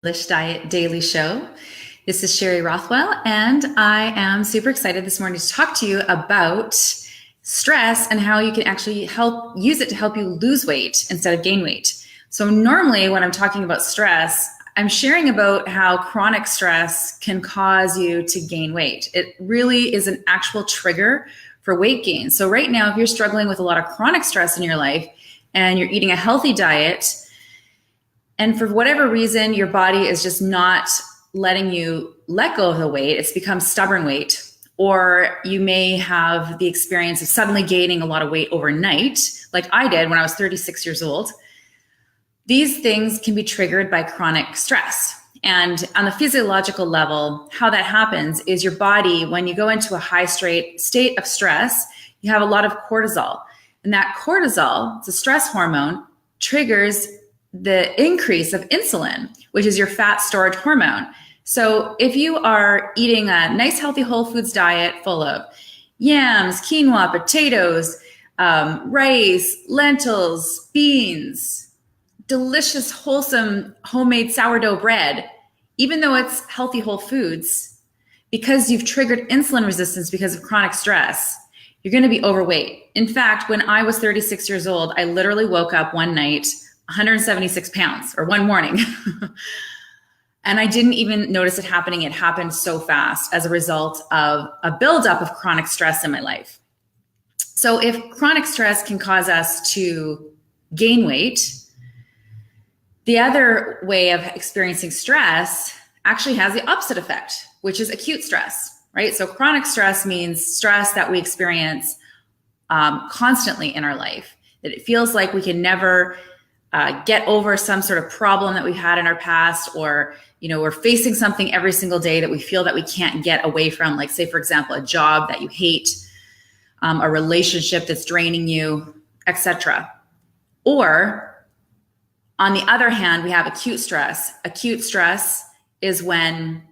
English Diet Daily Show. This is Sherry Rothwell, and I am super excited this morning to talk to you about stress and how you can actually use it to help you lose weight instead of gain weight. So normally when I'm talking about stress, I'm sharing about how chronic stress can cause you to gain weight. It really is an actual trigger for weight gain. So right now, if you're struggling with a lot of chronic stress in your life and you're eating a healthy diet, and for whatever reason, your body is just not letting you let go of the weight, it's become stubborn weight, or you may have the experience of suddenly gaining a lot of weight overnight, like I did when I was 36 years old. These things can be triggered by chronic stress. And on the physiological level, how that happens is your body, when you go into a high state of stress, you have a lot of cortisol. And that cortisol, it's a stress hormone, triggers the increase of insulin, which is your fat storage hormone. So if you are eating a nice, healthy whole foods diet full of yams, quinoa, potatoes, rice, lentils, beans, delicious, wholesome, homemade sourdough bread, even though it's healthy whole foods, because you've triggered insulin resistance because of chronic stress, you're going to be overweight. In fact, when I was 36 years old, I literally woke up one night 176 pounds, or one morning. And I didn't even notice it happening. It happened so fast as a result of a buildup of chronic stress in my life. So if chronic stress can cause us to gain weight, the other way of experiencing stress actually has the opposite effect, which is acute stress, right? So chronic stress means stress that we experience constantly in our life, that it feels like we can never get over some sort of problem that we've had in our past, or we're facing something every single day that we feel that we can't get away from, like, say, for example, a job that you hate, a relationship that's draining you, etc. Or on the other hand, we have acute stress. Acute stress is when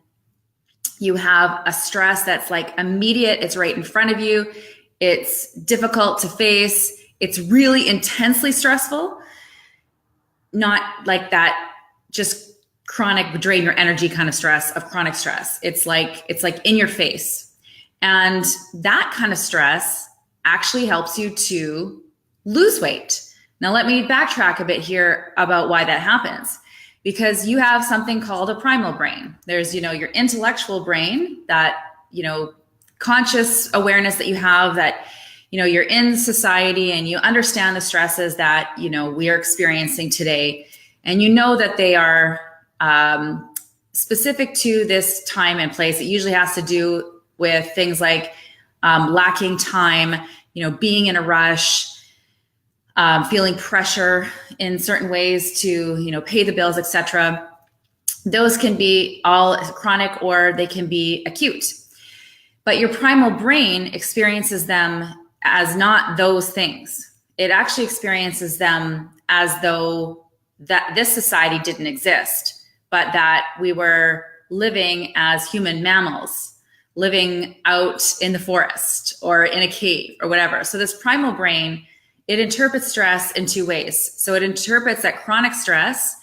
you have a stress that's like immediate, it's right in front of you, it's difficult to face, it's really intensely stressful. Not like that just chronic drain your energy kind of stress of chronic stress. It's like in your face. And that kind of stress actually helps you to lose weight. Now, let me backtrack a bit here about why that happens. Because you have something called a primal brain. There's, your intellectual brain, that, conscious awareness that you have, that you're in society and you understand the stresses that, we are experiencing today. And that they are specific to this time and place. It usually has to do with things like lacking time, being in a rush, feeling pressure in certain ways to, pay the bills, etc. Those can be all chronic, or they can be acute. But your primal brain experiences them as not those things. It actually experiences them as though that this society didn't exist, but that we were living as human mammals, living out in the forest or in a cave or whatever. So this primal brain, it interprets stress in two ways. So it interprets that chronic stress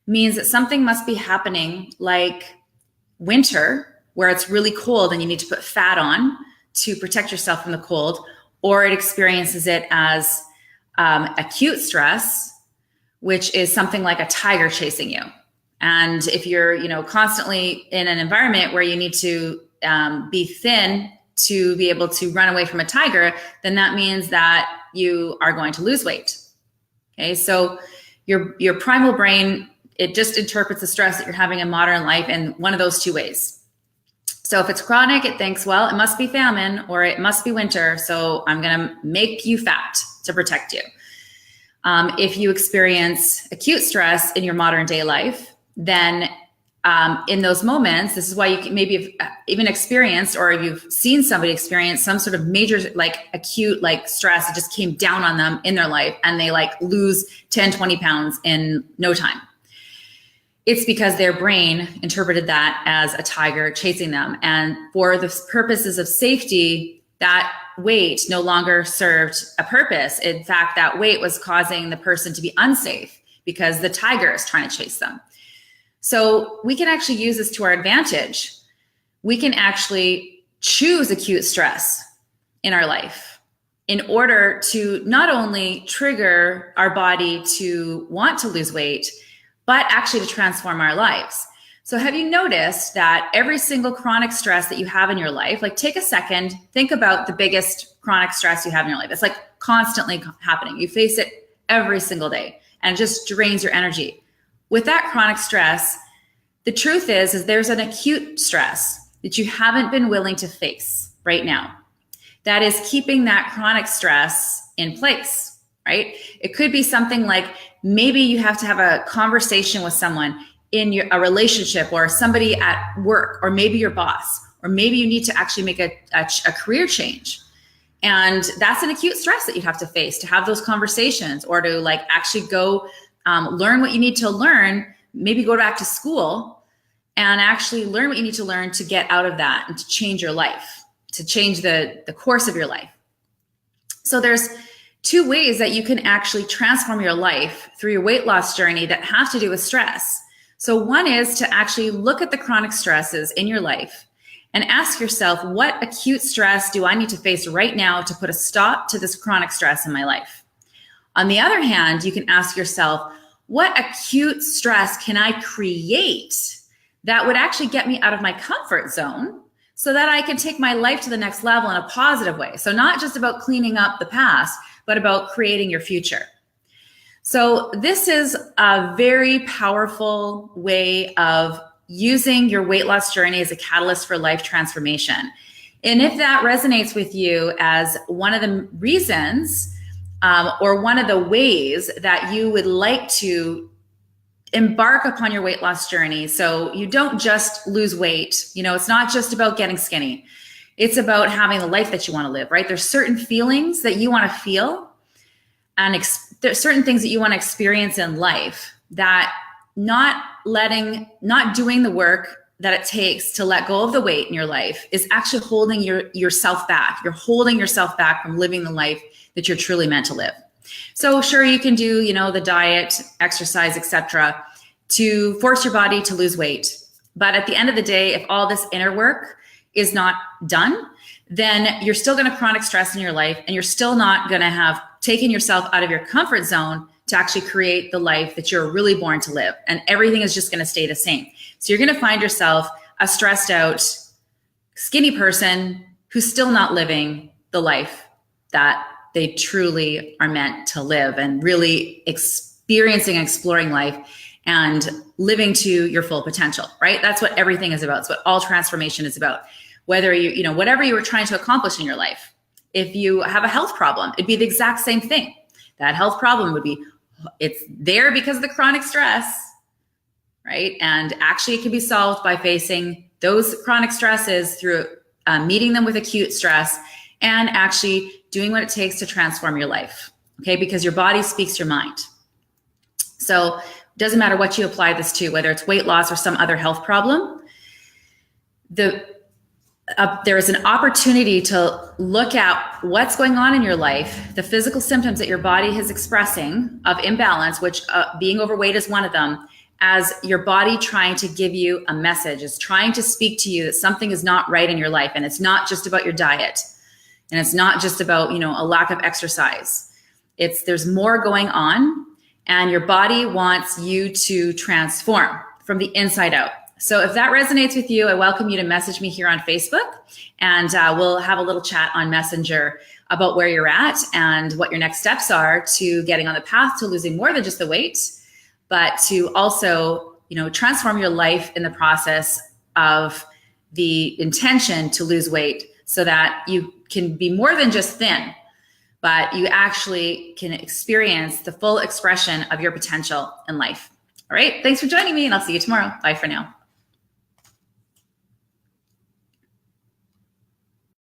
means that something must be happening, like winter, where it's really cold and you need to put fat on to protect yourself from the cold, or it experiences it as acute stress, which is something like a tiger chasing you. And if you're, constantly in an environment where you need to be thin to be able to run away from a tiger, then that means that you are going to lose weight. Okay, so your primal brain, it just interprets the stress that you're having in modern life in one of those two ways. So if it's chronic, it thinks, well, it must be famine or it must be winter, so I'm going to make you fat to protect you. If you experience acute stress in your modern day life, then in those moments, this is why you maybe have even experienced, or you've seen somebody experience some sort of major, like acute, like stress that just came down on them in their life, and they like lose 10, 20 pounds in no time. It's because their brain interpreted that as a tiger chasing them. And for the purposes of safety, that weight no longer served a purpose. In fact, that weight was causing the person to be unsafe because the tiger is trying to chase them. So we can actually use this to our advantage. We can actually choose acute stress in our life in order to not only trigger our body to want to lose weight, but actually to transform our lives. So have you noticed that every single chronic stress that you have in your life, like take a second, think about the biggest chronic stress you have in your life. It's like constantly happening. You face it every single day and it just drains your energy. With that chronic stress, the truth is there's an acute stress that you haven't been willing to face right now. That is keeping that chronic stress in place, right? It could be something like maybe you have to have a conversation with someone in a relationship or somebody at work, or maybe your boss, or maybe you need to actually make a career change. And that's an acute stress that you have to face, to have those conversations, or to like actually go learn what you need to learn, maybe go back to school and actually learn what you need to learn to get out of that and to change your life, to change the course of your life. So there's two ways that you can actually transform your life through your weight loss journey that have to do with stress. So one is to actually look at the chronic stresses in your life and ask yourself, what acute stress do I need to face right now to put a stop to this chronic stress in my life? On the other hand, you can ask yourself, what acute stress can I create that would actually get me out of my comfort zone so that I can take my life to the next level in a positive way? So not just about cleaning up the past, but about creating your future. So this is a very powerful way of using your weight loss journey as a catalyst for life transformation. And if that resonates with you as one of the reasons or one of the ways that you would like to embark upon your weight loss journey, so you don't just lose weight, it's not just about getting skinny. It's about having the life that you want to live, right? There's certain feelings that you want to feel, and there's certain things that you want to experience in life that not doing the work that it takes to let go of the weight in your life is actually holding yourself back. You're holding yourself back from living the life that you're truly meant to live. So sure, you can do, the diet, exercise, etc., to force your body to lose weight. But at the end of the day, if all this inner work is not done, then you're still going to chronic stress in your life, and you're still not going to have taken yourself out of your comfort zone to actually create the life that you're really born to live. And everything is just going to stay the same. So you're going to find yourself a stressed out, skinny person who's still not living the life that they truly are meant to live, and really experiencing and exploring life and living to your full potential, right? That's what everything is about. It's what all transformation is about. Whether whatever you were trying to accomplish in your life, if you have a health problem, it'd be the exact same thing. That health problem would be, it's there because of the chronic stress, right? And actually it can be solved by facing those chronic stresses through meeting them with acute stress and actually doing what it takes to transform your life, okay? Because your body speaks your mind. So it doesn't matter what you apply this to, whether it's weight loss or some other health problem, there is an opportunity to look at what's going on in your life, the physical symptoms that your body is expressing of imbalance, which being overweight is one of them, as your body trying to give you a message, is trying to speak to you that something is not right in your life. And it's not just about your diet. And it's not just about, a lack of exercise. There's more going on, and your body wants you to transform from the inside out. So if that resonates with you, I welcome you to message me here on Facebook, and we'll have a little chat on Messenger about where you're at and what your next steps are to getting on the path to losing more than just the weight, but to also, transform your life in the process of the intention to lose weight, so that you can be more than just thin, but you actually can experience the full expression of your potential in life. All right. Thanks for joining me, and I'll see you tomorrow. Bye for now.